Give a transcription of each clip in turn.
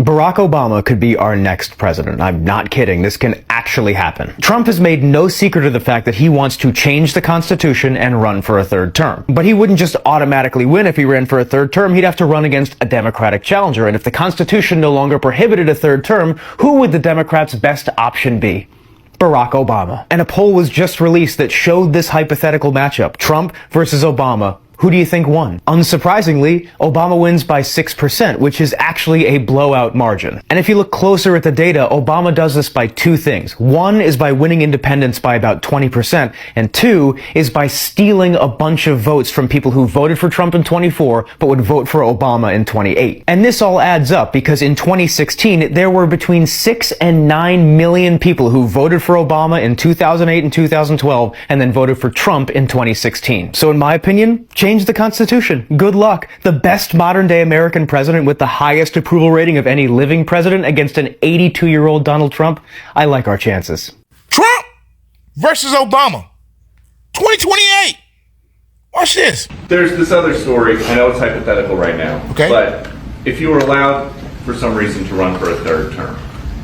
Barack Obama could be our next president. I'm not kidding. This can actually happen. Trump has made no secret of the fact that he wants to change the Constitution and run for a third term. But he wouldn't just automatically win if he ran for a third term. He'd have to run against a Democratic challenger. And if the Constitution no longer prohibited a third term, who would the Democrats' best option be? Barack Obama. And a poll was just released that showed this hypothetical matchup. Trump versus Obama. Who do you think won? Unsurprisingly, Obama wins by 6%, which is actually a blowout margin. And if you look closer at the data, Obama does this by two things. One is by winning independents by about 20%, and two is by stealing a bunch of votes from people who voted for Trump in 24, but would vote for Obama in 28. And this all adds up because in 2016, there were between 6 and 9 million people who voted for Obama in 2008 and 2012, and then voted for Trump in 2016. So in my opinion, change the Constitution. Good luck. The best modern-day American president with the highest approval rating of any living president against an 82-year-old Donald Trump. I like our chances. Trump versus Obama. 2028. Watch this. There's this other story. I know it's hypothetical right now. Okay. But if you were allowed, for some reason, to run for a third term,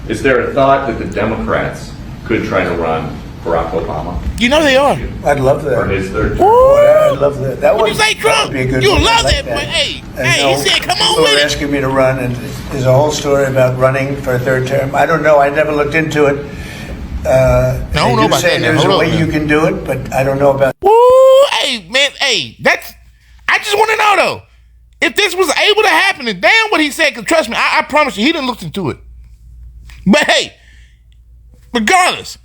is there a thought that the Democrats could try to run Barack Obama? You know they are. I'd love that. For his third term? I'd love that. That What you say, Trump? Be a good You'll one. love I like that, but hey, he said, come on people with are it. asking me to run, and there's a whole story about running for a third term. I don't know. I never looked into it. I don't know about say that now. there's Hold a on way now. you can do it, but I don't know about. Woo, hey, man, hey, I just want to know, though, if this was able to happen, and damn what he said, because trust me, I promise you, he didn't look into it. But hey, regardless,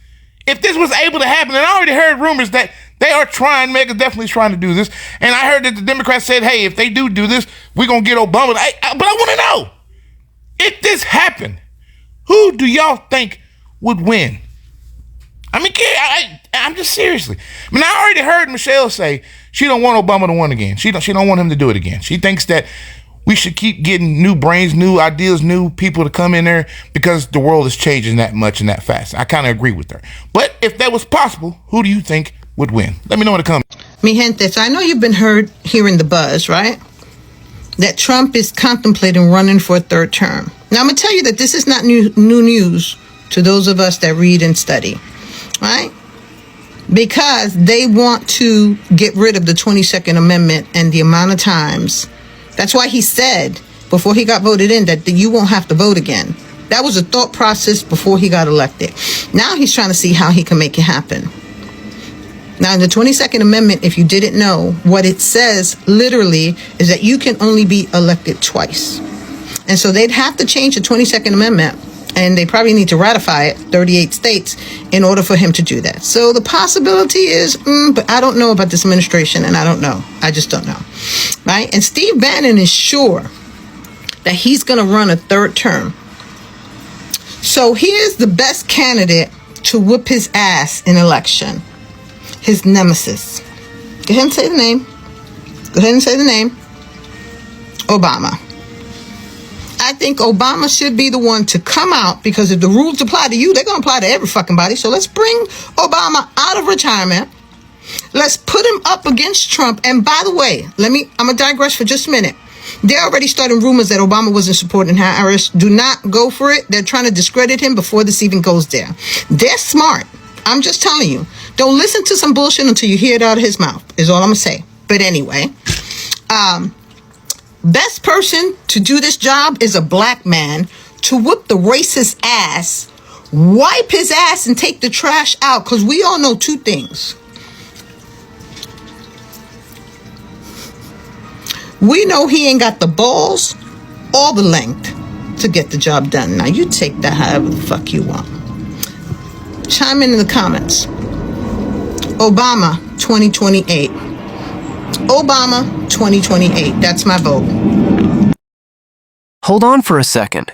if this was able to happen, and I already heard rumors that they are trying, MAGA definitely trying to do this, and I heard that the Democrats said, hey, if they do this, we're going to get Obama. But I want to know, if this happened, who do y'all think would win? I mean, I'm just seriously. I mean, I already heard Michelle say she don't want Obama to win again. She don't want him to do it again. She thinks that we should keep getting new brains, new ideas, new people to come in there because the world is changing that much and that fast. I kind of agree with her. But if that was possible, who do you think would win? Let me know in the comments. Mi gente, so I know you've been hearing the buzz, right? That Trump is contemplating running for a third term. Now, I'm going to tell you that this is not new news to those of us that read and study, right? Because they want to get rid of the 22nd Amendment and the amount of times. That's why he said before he got voted in that you won't have to vote again. That was a thought process before he got elected. Now he's trying to see how he can make it happen. Now, in the 22nd Amendment, if you didn't know, what it says literally is that you can only be elected twice. And so they'd have to change the 22nd Amendment, and they probably need to ratify it, 38 states, in order for him to do that. So the possibility is, but I don't know about this administration, and I don't know. I just don't know. Right? And Steve Bannon is sure that he's going to run a third term. So here's the best candidate to whoop his ass in election. His nemesis. Go ahead and say the name. Go ahead and say the name. Obama. I think Obama should be the one to come out, because if the rules apply to you, they're going to apply to every fucking body. So let's bring Obama out of retirement. Let's put him up against Trump. And by the way, I'm going to digress for just a minute. They're already starting rumors that Obama wasn't supporting Harris. Do not go for it. They're trying to discredit him before this even goes there. They're smart. I'm just telling you. Don't listen to some bullshit until you hear it out of his mouth, is all I'm going to say. But anyway, best person to do this job is a black man to whoop the racist ass, wipe his ass, and take the trash out. Because we all know two things. We know he ain't got the balls or the length to get the job done. Now, you take that however the fuck you want. Chime in the comments. Obama 2028. Obama 2028. That's my vote. Hold on for a second.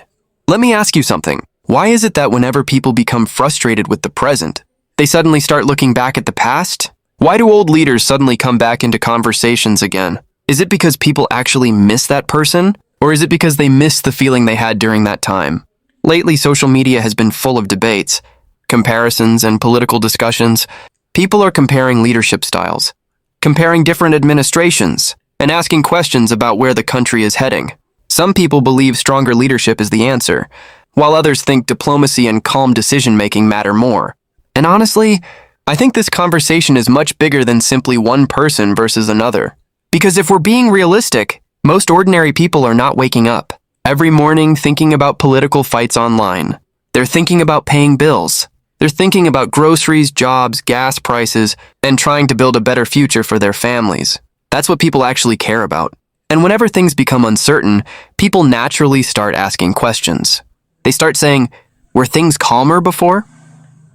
Let me ask you something. Why is it that whenever people become frustrated with the present, they suddenly start looking back at the past? Why do old leaders suddenly come back into conversations again? Is it because people actually miss that person? Or is it because they miss the feeling they had during that time? Lately, social media has been full of debates, comparisons, and political discussions. People are comparing leadership styles, comparing different administrations, and asking questions about where the country is heading. Some people believe stronger leadership is the answer, while others think diplomacy and calm decision-making matter more. And honestly, I think this conversation is much bigger than simply one person versus another. Because if we're being realistic, most ordinary people are not waking up every morning thinking about political fights online. They're thinking about paying bills. They're thinking about groceries, jobs, gas prices, and trying to build a better future for their families. That's what people actually care about. And whenever things become uncertain, people naturally start asking questions. They start saying, were things calmer before?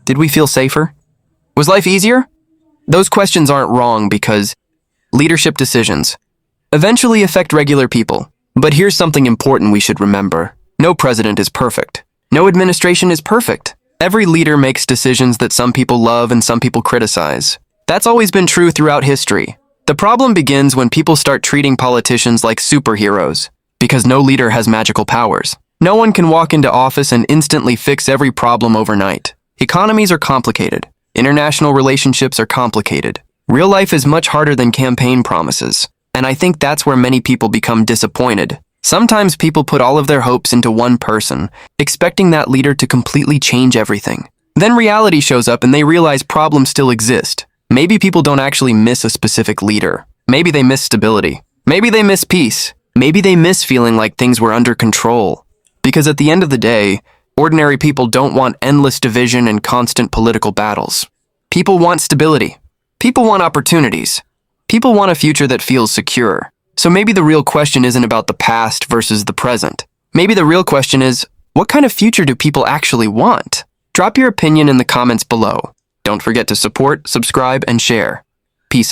Did we feel safer? Was life easier? Those questions aren't wrong because leadership decisions eventually affect regular people. But here's something important we should remember. No president is perfect. No administration is perfect. Every leader makes decisions that some people love and some people criticize. That's always been true throughout history. The problem begins when people start treating politicians like superheroes, because no leader has magical powers. No one can walk into office and instantly fix every problem overnight. Economies are complicated. International relationships are complicated. Real life is much harder than campaign promises. And I think that's where many people become disappointed. Sometimes people put all of their hopes into one person, expecting that leader to completely change everything. Then reality shows up and they realize problems still exist. Maybe people don't actually miss a specific leader. Maybe they miss stability. Maybe they miss peace. Maybe they miss feeling like things were under control. Because at the end of the day, ordinary people don't want endless division and constant political battles. People want stability. People want opportunities. People want a future that feels secure. So maybe the real question isn't about the past versus the present. Maybe the real question is, what kind of future do people actually want? Drop your opinion in the comments below. Don't forget to support, subscribe, and share. Peace out.